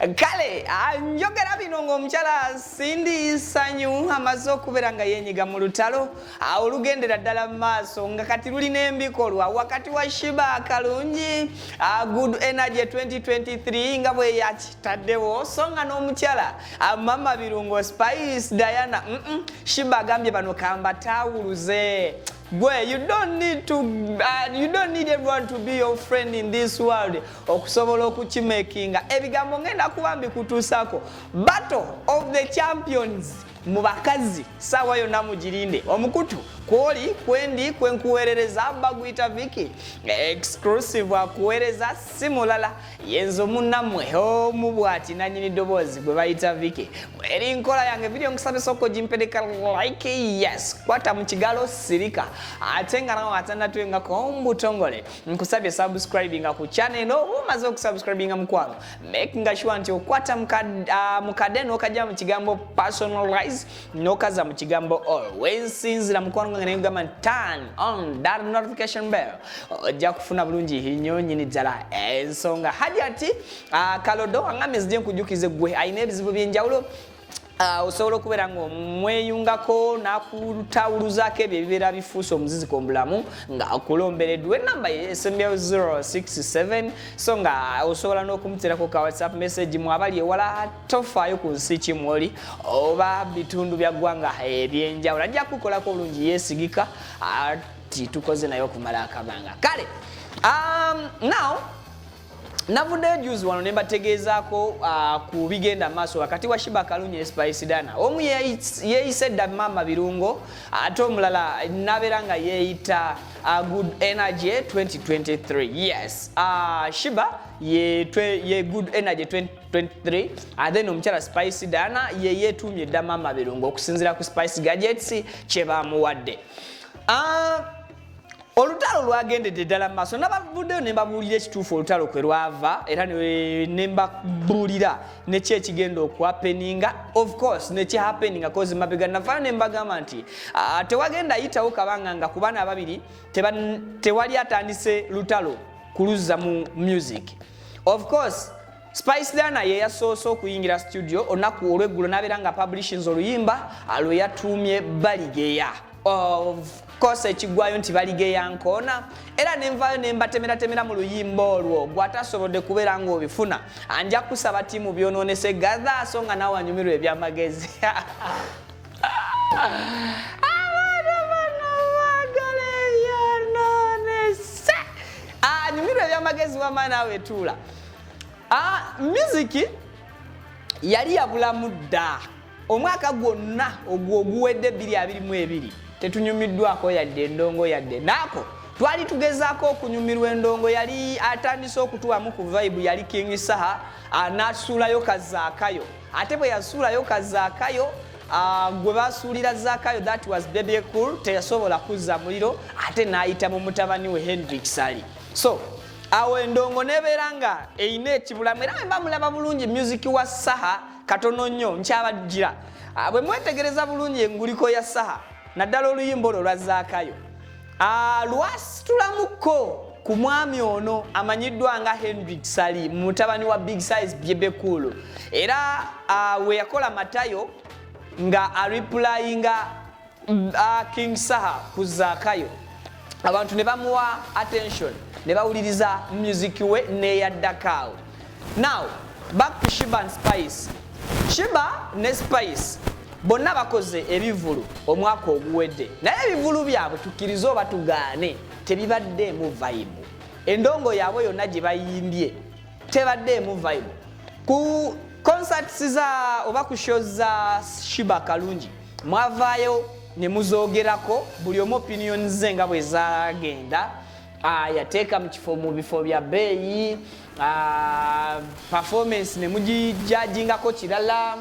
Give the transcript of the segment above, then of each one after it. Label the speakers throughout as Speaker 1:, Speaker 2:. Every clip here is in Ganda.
Speaker 1: Kale njogera bino ng'omukyala Sindi Sanyu amaze okubeera nga yenyiga mu lutalo olugendera ddala mu maaso nga kati lulina embikolwa wakati wa Sheebah kalungi Good Energy 2023 nga bwe yakitaddewo so nga n'omukyala Mama Birungo Spice Diana Sheebah agambye bano kamba tawuluze. Boy, you don't need everyone to be your friend in this world. Okusobola okukimakinga ebigambo ngenda kubambi kutusako. Battle of the Champions mubakazi sawa yonna mugirinde omukutu kwoli kwendi kwenkuwerereza bagwita Viki exclusive akuwereza simulala yenzo munnamwe omubwati nanyini dobozi gwe bayita Viki eri nkola yange video nkusabe soko jimpedeka like yes kwata mu kigalo sirika atenga nawo atanda twenga ko mbutongole nkusabye subscribing ku channel no umaze okusubscribinga mukwano making sure nti okwata mukadeno kajja mu kigambo personalize nokaza mu kigambo always sinzira mukwano ngene ngama turn on that notification bell ojja kufuna bulungi hinyonyi ddala ensonga hajati kalodo angameze nkujukize gwe ayina ebizibu byenjawulo osobola okubeera ng'omweyungako n'akutawuluzako ebyo ebibeera bifuusa omuzizi kombulamu nga akulombereddwa enamba esembyayo 067 so nga osobola n'okumuterako ka WhatsApp message mu abali ewala tofaayo ku nsi kimwoli oba bitundu bya ggwanga ebyenjawulo ajja kukolako obulungi yeesigika ati tukoze naye okumala akabanga kale now navuddeyo juzi wano ne mbategeezaako ku bigenda maaso wakati wa Sheebah kalungi ne Spice Diana omu yeeyise dda Mama Birungo ate omulala nabeera nga yeeyita Good Energy 2023 yes Sheebah ye Good Energy 2023 then omukyala Spice Diana ye yeetuumye dda Mama Birungo okusinziira ku Spice Gadgets kye baamuwadde olutalo lwagendedde ddala mu maaso nabavuddeyo ne mbabuulira ekituufu olutalo kwe lwava era ne mbabuulira neki ekigenda okuhappeninga of course neki happeninga cause mabega navaayo ne mbagamba nti tewagenda yitawo kabanga nga ku baana ababiri tewali atandise lutalo kuluzza mu music of course Spice Diana ye yasoose okuyingira studio olunaku olw'eggulo n'abeera nga publishings oluyimba lwe yatuumye Baligeya of course ekigwayo nti Baligeya nkoona era nenvaayo ne mbatemera mu luyimba olwo gwatasobodde kubeera ng'obifuna anja kusaba tiimu byonoonese gather so nga nawe anyumirwa ebyamagezi anyumirwa ebyamagezi wama naawe tuula music yali yabulamu dda omwaka gwonna oguwedde 2022 tetunyumiddwako yadde endongo yadde naako twali tugezaako okunyumirwa endongo yali atandise okutuwamu ku vibe yali King Saha n'asuulayo kazaakayo ate bwe yasuulayo kazaakayo gwe basuulira zaakayo that was Baby Cool teyasobola kuzza muliro ate n'ayita mu mutabani we Hendrix Ali so awo endongo nebeera nga eyina ekibulamu era mba mulaba bulungi music wa Saha katono nnyo nkyabajjira bwe mwetegereza bulungi enguliko ya Saha naddala oluyimba olwo lwa zaakayo lwasitulamuko ku mwami ono amanyiddwa nga Hendrix Ali mutabani wa Big Size Baby Cool era we yakola matayo nga areplyinga King Saha ku zaakayo abantu ne bamuwa attention ne bawuliriza music we neyaddakaawo now back to Sheebah and Spice Sheebah ne Spice bonna bakoze ebivulu omwaka oguwedde naye ebivulu byabwe tukkirize oba tugaane tebibaddeemu vibe endongo yaabwe yonna gye bayimbye tebaddeemu vibe ku concerts oba ku shows za Sheebah kalungi mwavaayo ne muzoogerako buli omu opinion ze nga bwe zaagenda yateeka mu bifo bya bbeeyi performance ne mugijajingako kirala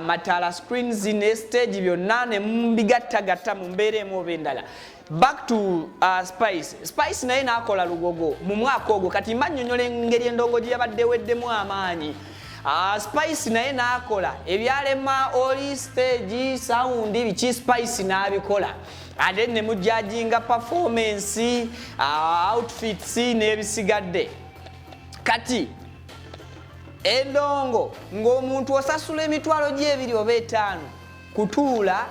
Speaker 1: matala screens ne stage byonna ne mubigattagatta mu mbeera emu oba endala back to Spice naye n'akola lugogo mu mwaka ogwo kati mbannyonnyola engeri endongo gye yabadde weddemu amaanyi Spice naye n'akola ebyalema oli stage sound biki Spice n'abikola ate ne mujajinga performance outfits n'ebisigadde kati endongo ng'omuntu osasula emitwalo gy'ebiri oba etaano kutuula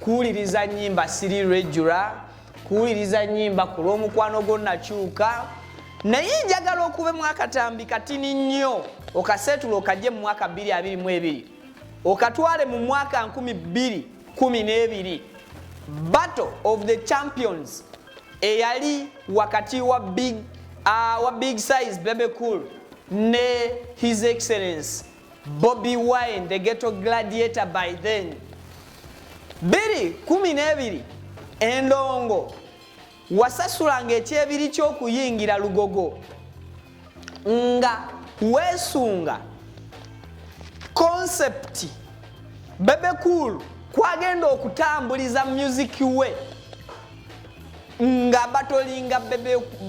Speaker 1: kuwuliriza nnyimba siri regular, kuwuliriza nnyimba ku lw'omukwano gonnakyuka, naye njagala okubemu akatambi katini nnyo okaseetula okajje mu mwaka 2022 okatwale mu mwaka 2012 Battle of the Champions eyali wakati wa big size Bebe Cool ne His Excellency Bobby Wine the Ghetto Gladiator by then. 2012 endongo wasasulanga ekyebiri ky'okuyingira lugogo nga weesunga concept Bebe Cool kwagenda okutambuliza music we nga batolinga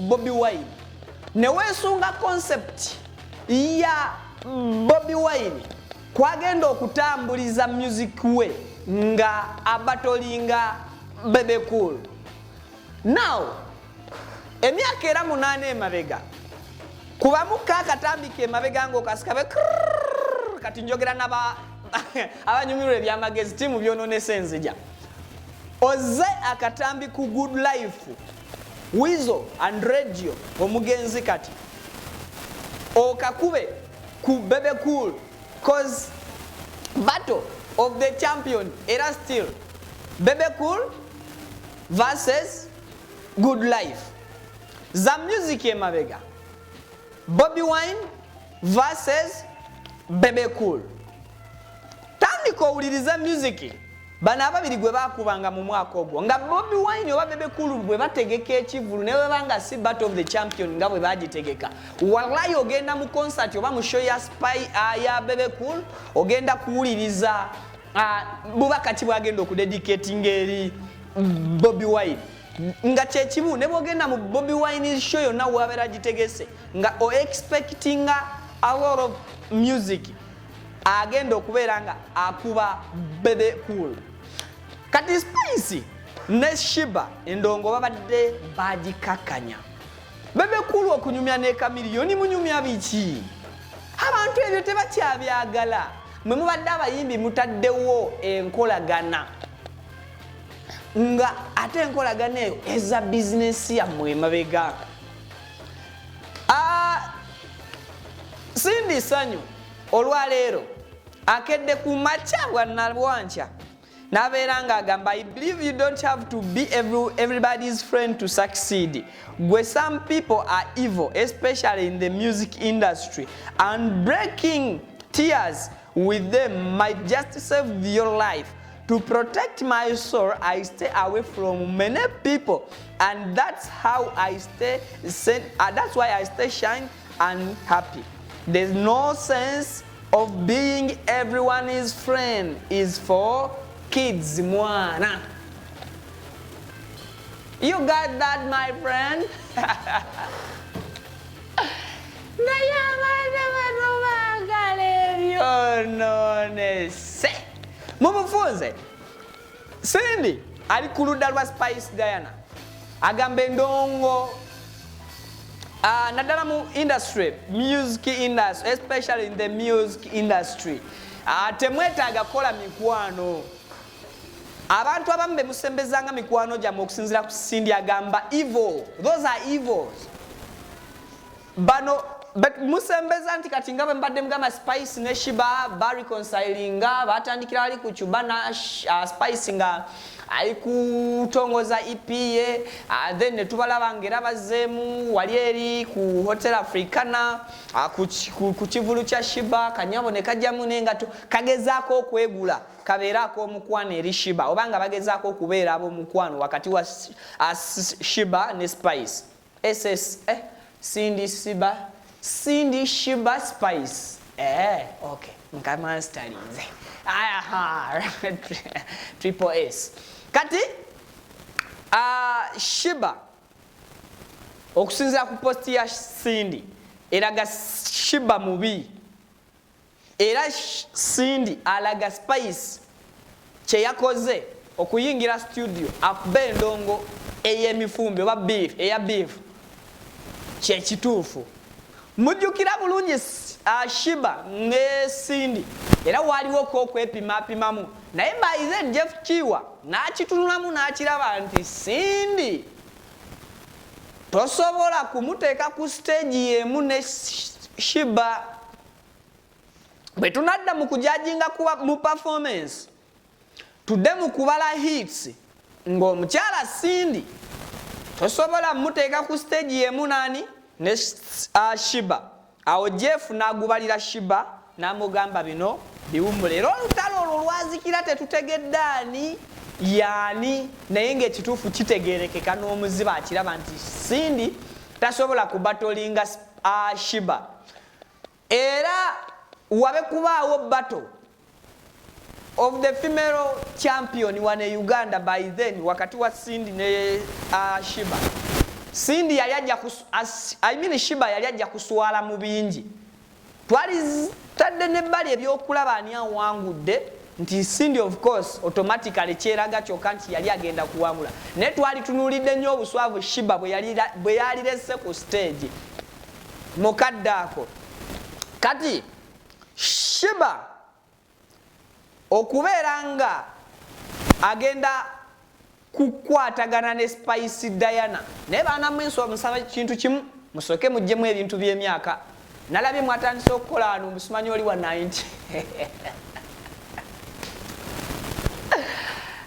Speaker 1: Bobby Wine ne weesunga concept ya Bobby Wine kwagenda okutambuliza music we nga abatolinga Bebe Cool. Now emyaka era 8 emabega kubamu kakatambika emabega ng'okasikabe kati njogera naba abanyumirwa ebyamagezi timu byononese nzija oze akatambi ku Good Life Wizo and Radio omugenzi kati okakube ku Bebe Cool cause Battle of the Champion era still Bebe Cool versus Good Life. Za music emabega Bobby Wine versus Bebe Cool. Tandika owuliriza music bana ababiri gwe bakubanga mu mwaka ogwo nga Bobby Wine oba Bebe Cool bwe bategeka ekivulu ne banga si Battle of the Champion nga bwe bagitegeka. Wallahi ogenda mu concert oba mu show ya ya Bebe Cool ogenda kuwuliriza buba kati bwagenda okudedicating eri Bobby Wine nga kyekimu ne bwogenda mu Bobby Wine show yonna wabera gitegese nga o expecting a lot of music agenda okubeera nga akuba Bebe Cool. Kati Spice ne Sheebah endongo babadde bagikakanya Bebe Cool okunyumya ne kamiliyoni munyumya biki abantu ebyo tebakyabyagala mwe mubadde abayimbi mutaddewo enkolagana nga ate enkolagana eyo eza bizinesi yammwe emabega. Sindi sanyu olwaleero akedde ku macha bwannalwanca n'abeera ng'agamba I believe you don't have to be everybody's friend to succeed. Where some people are evil, especially in the music industry, and breaking tears with them might just save your life. To protect my soul, I stay away from many people, and that's how I stay. That's why I stay shine and happy. There's no sense of being everyone's friend. Is for kids, mwana. You got that, my friend? Mumufunze Sindi ali ku ludda lwa Spice Diana agamba endongo naddala mu industry, music industry, especially in the music industry temwetaaga kola mikwano. Abantu abamu be musembezanga mikwano gyammwe okusinziira ku Sindi agamba evil, those are evils. Bano but musembeza nti kati nga bwe mbadde mugamba Spice ne Sheebah bareconcilinga batandikira ali ku Chubana Spice nga ali kutongoza EP ye then ne tubalaba ngera bazeemu wali eri ku Hotel Africana ku kivulu kya Sheebah kanyabo ne kajjamu nengato kagezaako okwegula kabeerako omukwano eri Sheebah obanga bagezaako okubeera ab'omukwano wakati wa Sheebah ne Spice Cindy Sheebah Spice. Okay. Nkama stalize. Triple S. Kati Sheebah okusinzira ku post ya Cindy eraga Sheebah mubi. Era Cindy alaga Spice kye yakoze okuyingira studio akube endongo ey'emifumbi oba beef eya beef kye kituufu mujjukira bulungi Sheebah ne Cindy era waliwo ko kwepimapimamu naye bayize Jeff Kiwa n'akitunulamu n'akiraba nti Cindy tosobola kumuteeka ku stage yemu ne Sheebah bwe tunadda mu kujajinga kuba mu performance tudde mu kubala hits ng'omukyala Cindy tosobola muteeka ku stage yemu nani ne Sheebah awo Jeff n'agubalira Sheebah n'amugamba bino biwummule era olutalo olwo lwazikira tetutegedde ani yaani naye ng'ekituufu kitegeerekeka n'omuziba akiraba nti Cindy tasobola kubatolinga Sheebah era wabe kubaawo battle of the female champion wane Uganda by then wakati wa Cindy ne Sheebah. Cindy yali ajja Sheebah yali ajja kuswala mu bingi. Twali tadde ne bali ebyokulaba ani awangudde nti Cindy of course automatically kyeraga kyokka nti yali agenda kuwangula. Ne twali tunulidde nnyo obuswavu Sheebah bwe yali lesse ku stage. Mukaddako. Kati Sheebah okubeera nga agenda kukwatagana ne Spice Diana naye baana mwenso musaba kintu kimu musoke mujjemu ebintu by'emyaka nalabye mwatandise okukola wano musimanyi oli wa 90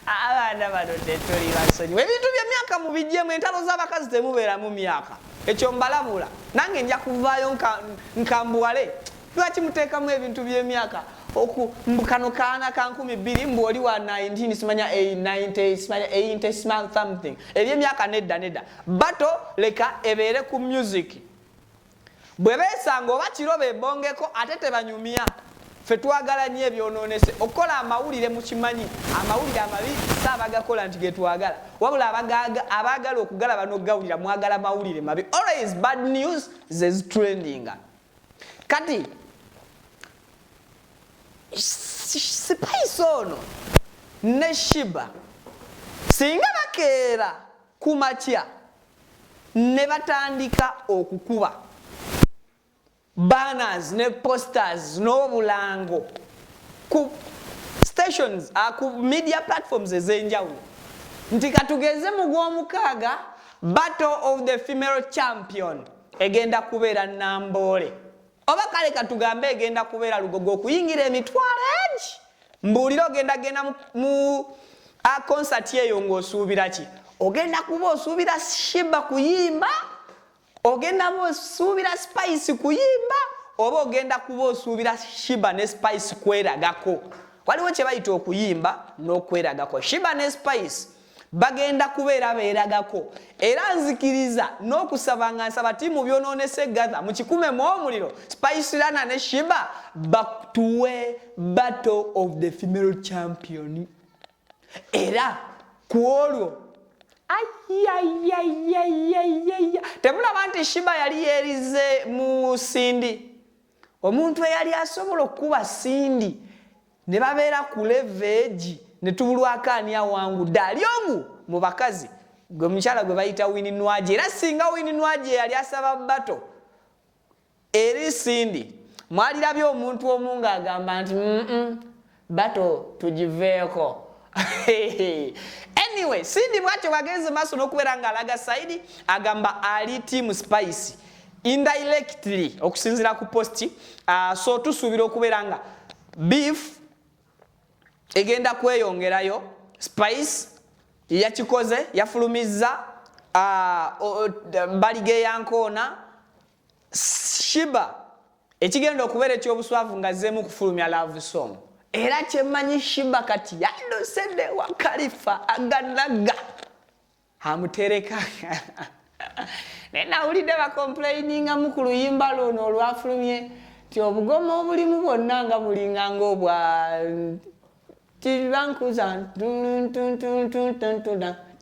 Speaker 1: abaana bano tetuli basonyiwa ebintu by'emyaka mubijjemu entalo z'abakazi temubeera mu myaka ekyo mbalabula nange nja kuvaayo nkambuwale lwaki muteekamu ebintu by'emyaka kano kaana ka 12 mbu oli wa 19 simanya 90 simanya 80 simanya something eby'emyaka nedda bato leka ebeere ku music bwe beesanga oba kiro beebongeko ate tebanyumya ffe twagala nnyo ebyonoonese okukola amawulire mukimanyi amawulire amabi saabagakola nti ge twagala wabula abaagala okugalaba n'okugawulira mwagala mawulire mabi always bad news is trending kati Spice ono ne Sheebah singa bakeera ku makya ne batandika okukuba banners ne posters n'obulango ku stations ku media platforms ez'enjawulo nti katugeze mu gw'omukaaga battle of the female champion egenda kubeera Namboole oba kale katugambe egenda kubeera Lugogo okuyingira emitwalo egi mbuulira ogenda genda mu concert eyo ng'osuubira ki ogenda kuba osuubira Sheebah kuyimba ogenda kuba osuubira Spice kuyimba oba ogenda kuba osuubira Sheebah ne Spice kweragako waliwo kye bayita okuyimba n'okweragako Sheebah ne Spice bagenda kubeera beeragako era nzikiriza n'okusaba nga nsaba tiimu byonoonese gather mu kikume mu omuliro Spice Lana ne Sheebah batuwe battle of the female champion era ku olwo temulaba nti Sheebah yali yeerize mu Cindy omuntu eyali asobola okuba Cindy ne babeera ku leveegi ne tubulwako ani awangudde ali omu mu bakazi gwe mukyala gwe bayita Winnie Nwaje era singa Winnie Nwaje yali asaba bato eri Cindy mwalirabye omuntu omu ng'agamba nti bato tugiveeko anyway Cindy bwatyo bagenze maaso n'okubeera ng'alaga Saidi agamba ali team Spice indirectly okusinziira ku posti so tusuubira okubeera nga beef egenda kweyongerayo Spice yakikoze yafulumizza balige yankoona Sheebah ekigenda okubeera ekyobuswavu nga azzeemu kufulumya love song era kyemmanyi Sheebah kati yadosedde wa Khalifa aganaga amutereka naye nawulidde bakomplaininga mu ku luyimba luno olwafulumye ti obugomo obulimu bwonna nga bulinga ng'obwa tibankuza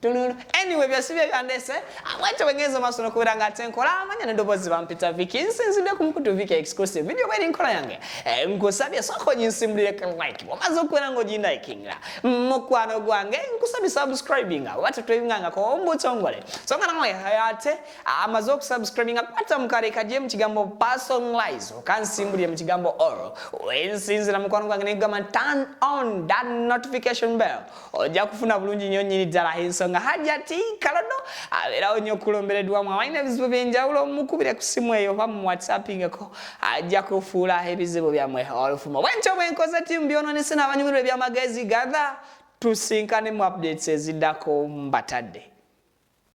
Speaker 1: Anyway, byasibye byandese amwacho wengezo masono kubera nga tenkola amanya ndobozi bampita Viki nsinzide kumukutu Viki exclusive video bali nkola yange nkusabye soko nyinsimbulire like wamaze okwera ngo jindikinga mukwano gwange nkusabye subscribing watu twinganga ko ombutongole songa nawe hayate amaze okusubscribing apata mukare kaje mu kigambo personalize kansimbulire mu kigambo all wensinzira mukwano gwange negama turn on that notification bell oja kufuna bulungi nyonyini dala hensonga hajati kalodo abera onyo kulomberedwa mwaine bizibu byenjawulo mukubire kusimu eyo ba mu WhatsApp ngeko ajja kufuula ebizibu byamwe olufuma wencho bwenkoza team byono nesina abanyumire byamagezi gather tusinkane mu updates ezidako mbatadde.